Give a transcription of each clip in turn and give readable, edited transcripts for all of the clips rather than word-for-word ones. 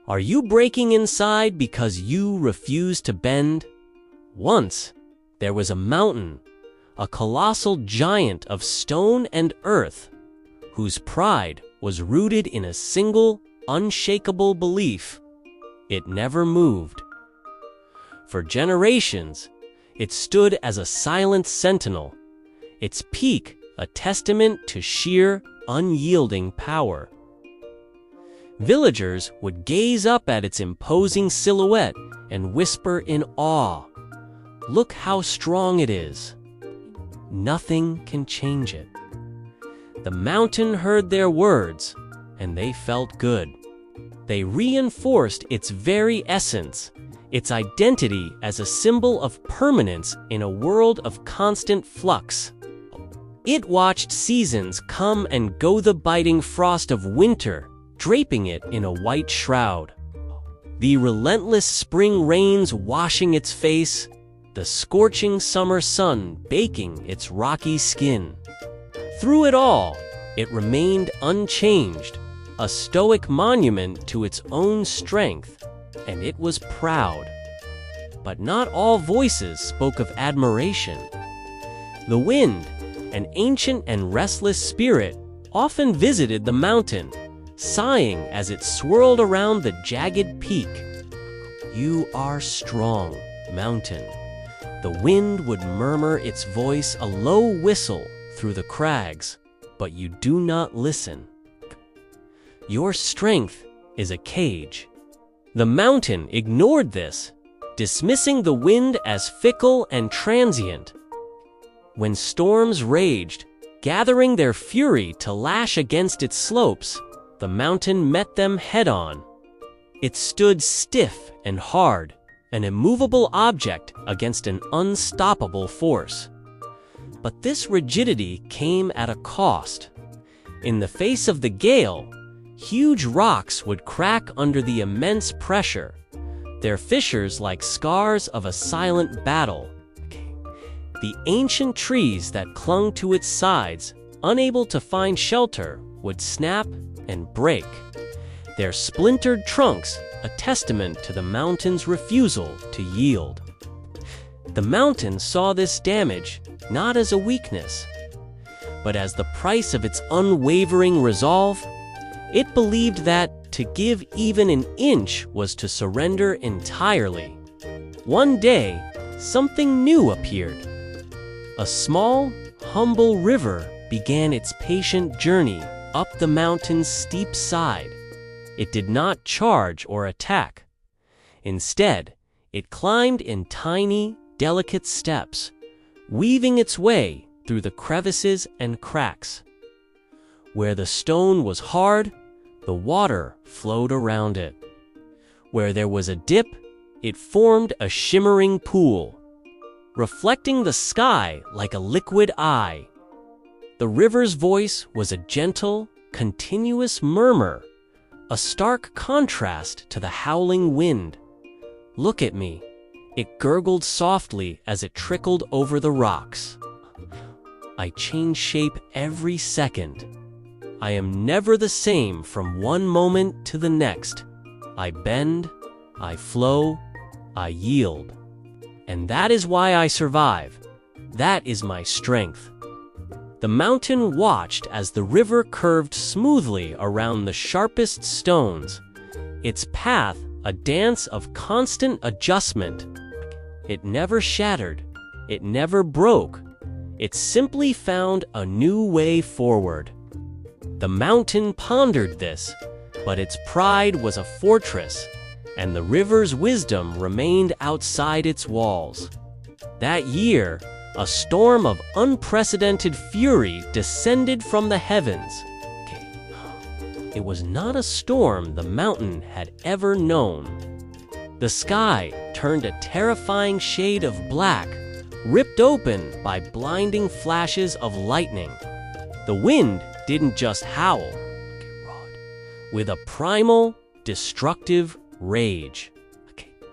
Are you breaking inside because you refuse to bend? Once, there was a mountain, a colossal giant of stone and earth, whose pride was rooted in a single, unshakable belief. It never moved. For generations, it stood as a silent sentinel, its peak a testament to sheer, unyielding power. Villagers would gaze up at its imposing silhouette and whisper in awe, "Look how strong it is. Nothing can change it." The mountain heard their words, and they felt good. They reinforced its very essence, its identity as a symbol of permanence in a world of constant flux. It watched seasons come and go, the biting frost of winter draping it in a white shroud, the relentless spring rains washing its face, the scorching summer sun baking its rocky skin. Through it all, it remained unchanged, a stoic monument to its own strength, and it was proud. But not all voices spoke of admiration. The wind, an ancient and restless spirit, often visited the mountain, sighing as it swirled around the jagged peak. "You are strong, mountain." The wind would murmur its voice, a low whistle through the crags, but you do not listen. Your strength is a cage. The mountain ignored this, dismissing the wind as fickle and transient. When storms raged, gathering their fury to lash against its slopes, the mountain met them head-on. It stood stiff and hard, an immovable object against an unstoppable force. But this rigidity came at a cost. In the face of the gale, huge rocks would crack under the immense pressure, their fissures like scars of a silent battle. The ancient trees that clung to its sides, unable to find shelter, would snap and break, their splintered trunks a testament to the mountain's refusal to yield. The mountain saw this damage not as a weakness, but as the price of its unwavering resolve. It believed that to give even an inch was to surrender entirely. One day, something new appeared. A small, humble river began its patient journey up the mountain's steep side. It did not charge or attack. Instead, it climbed in tiny, delicate steps, weaving its way through the crevices and cracks. Where the stone was hard, the water flowed around it. Where there was a dip, it formed a shimmering pool, reflecting the sky like a liquid eye. The river's voice was a gentle, continuous murmur, a stark contrast to the howling wind. "Look at me," it gurgled softly as it trickled over the rocks. "I change shape every second. I am never the same from one moment to the next. I bend, I flow, I yield. And that is why I survive. That is my strength." The mountain watched as the river curved smoothly around the sharpest stones, its path a dance of constant adjustment. It never shattered, it never broke, it simply found a new way forward. The mountain pondered this, but its pride was a fortress, and the river's wisdom remained outside its walls. That year, a storm of unprecedented fury descended from the heavens. It was not a storm the mountain had ever known. The sky turned a terrifying shade of black, ripped open by blinding flashes of lightning. The wind didn't just howl, with a primal, destructive rage.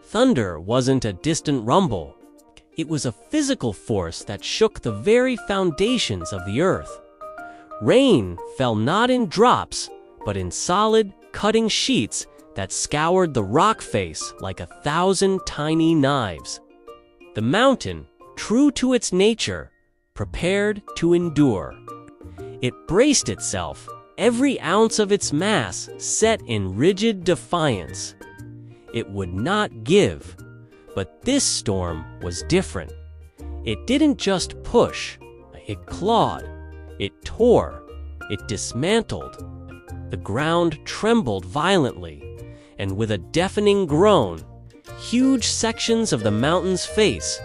Thunder wasn't a distant rumble. It was a physical force that shook the very foundations of the earth. Rain fell not in drops, but in solid, cutting sheets that scoured the rock face like 1,000 tiny knives. The mountain, true to its nature, prepared to endure. It braced itself, every ounce of its mass set in rigid defiance. It would not give, but this storm was different. It didn't just push, it clawed, it tore, it dismantled. The ground trembled violently, and with a deafening groan, huge sections of the mountain's face,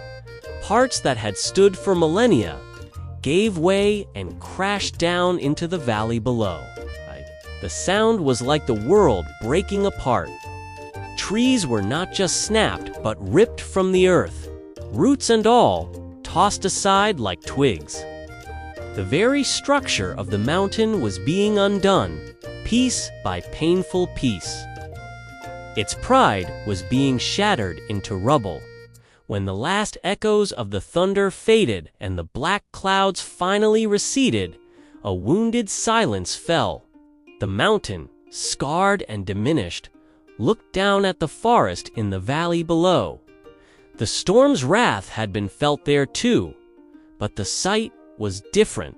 parts that had stood for millennia, gave way and crashed down into the valley below. The sound was like the world breaking apart. Trees were not just snapped, but ripped from the earth, roots and all, tossed aside like twigs. The very structure of the mountain was being undone, piece by painful piece. Its pride was being shattered into rubble. When the last echoes of the thunder faded and the black clouds finally receded, a wounded silence fell. The mountain, scarred and diminished, looked down at the forest in the valley below. The storm's wrath had been felt there too, but the sight was different.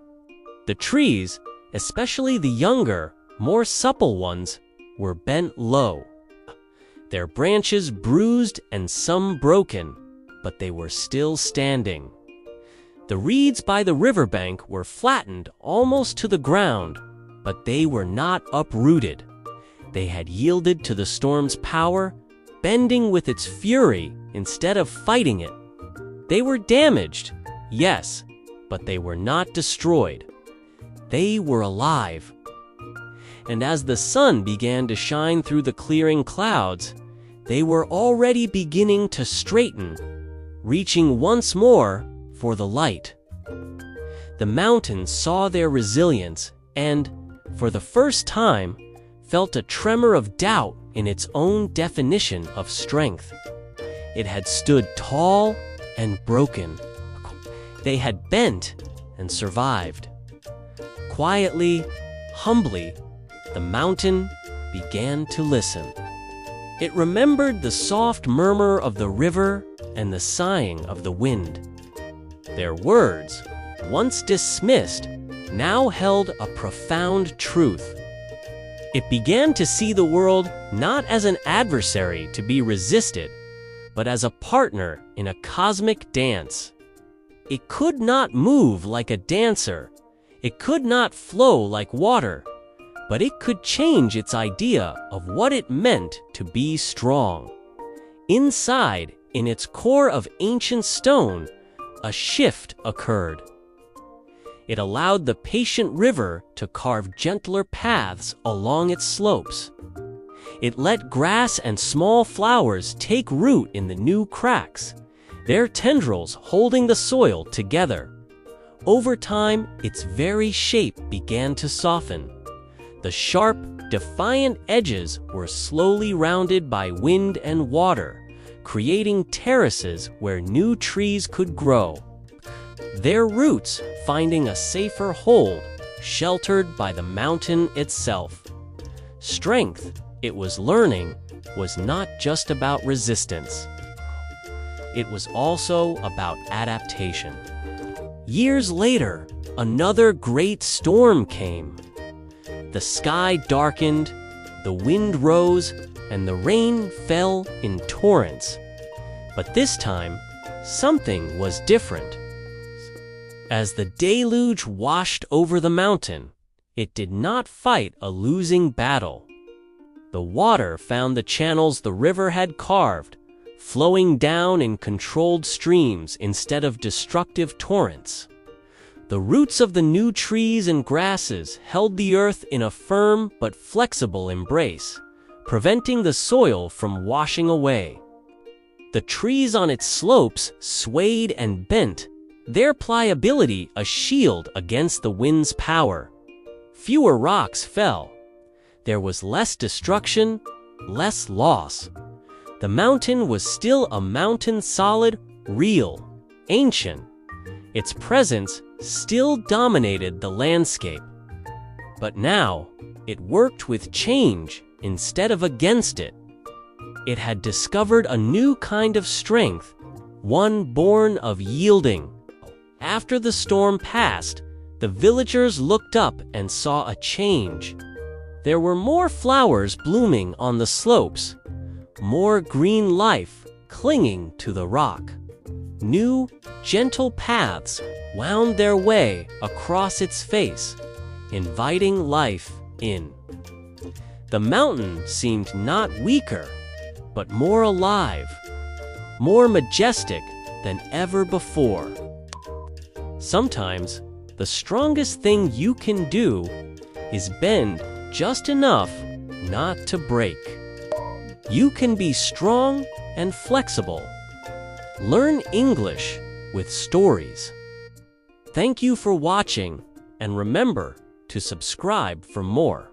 The trees, especially the younger, more supple ones, were bent low. Their branches bruised and some broken, but they were still standing. The reeds by the riverbank were flattened almost to the ground, but they were not uprooted. They had yielded to the storm's power, bending with its fury instead of fighting it. They were damaged, yes, but they were not destroyed. They were alive. And as the sun began to shine through the clearing clouds, they were already beginning to straighten, reaching once more for the light. The mountains saw their resilience and, for the first time, felt a tremor of doubt in its own definition of strength. It had stood tall and broken. They had bent and survived. Quietly, humbly, the mountain began to listen. It remembered the soft murmur of the river and the sighing of the wind. Their words, once dismissed, now held a profound truth. It began to see the world not as an adversary to be resisted, but as a partner in a cosmic dance. It could not move like a dancer. It could not flow like water, but it could change its idea of what it meant to be strong. Inside, in its core of ancient stone, a shift occurred. It allowed the patient river to carve gentler paths along its slopes. It let grass and small flowers take root in the new cracks, their tendrils holding the soil together. Over time, its very shape began to soften. The sharp, defiant edges were slowly rounded by wind and water, creating terraces where new trees could grow. Their roots finding a safer hold, sheltered by the mountain itself. Strength, it was learning, was not just about resistance. It was also about adaptation. Years later, another great storm came. The sky darkened, the wind rose, and the rain fell in torrents. But this time, something was different. As the deluge washed over the mountain, it did not fight a losing battle. The water found the channels the river had carved, flowing down in controlled streams instead of destructive torrents. The roots of the new trees and grasses held the earth in a firm but flexible embrace, preventing the soil from washing away. The trees on its slopes swayed and bent, their pliability a shield against the wind's power. Fewer rocks fell. There was less destruction, less loss. The mountain was still a mountain, solid, real, ancient. Its presence still dominated the landscape. But now, it worked with change instead of against it. It had discovered a new kind of strength, one born of yielding. After the storm passed, the villagers looked up and saw a change. There were more flowers blooming on the slopes, more green life clinging to the rock. New, gentle paths wound their way across its face, inviting life in. The mountain seemed not weaker, but more alive, more majestic than ever before. Sometimes, the strongest thing you can do is bend just enough not to break. You can be strong and flexible. Learn English with stories. Thank you for watching, and remember to subscribe for more.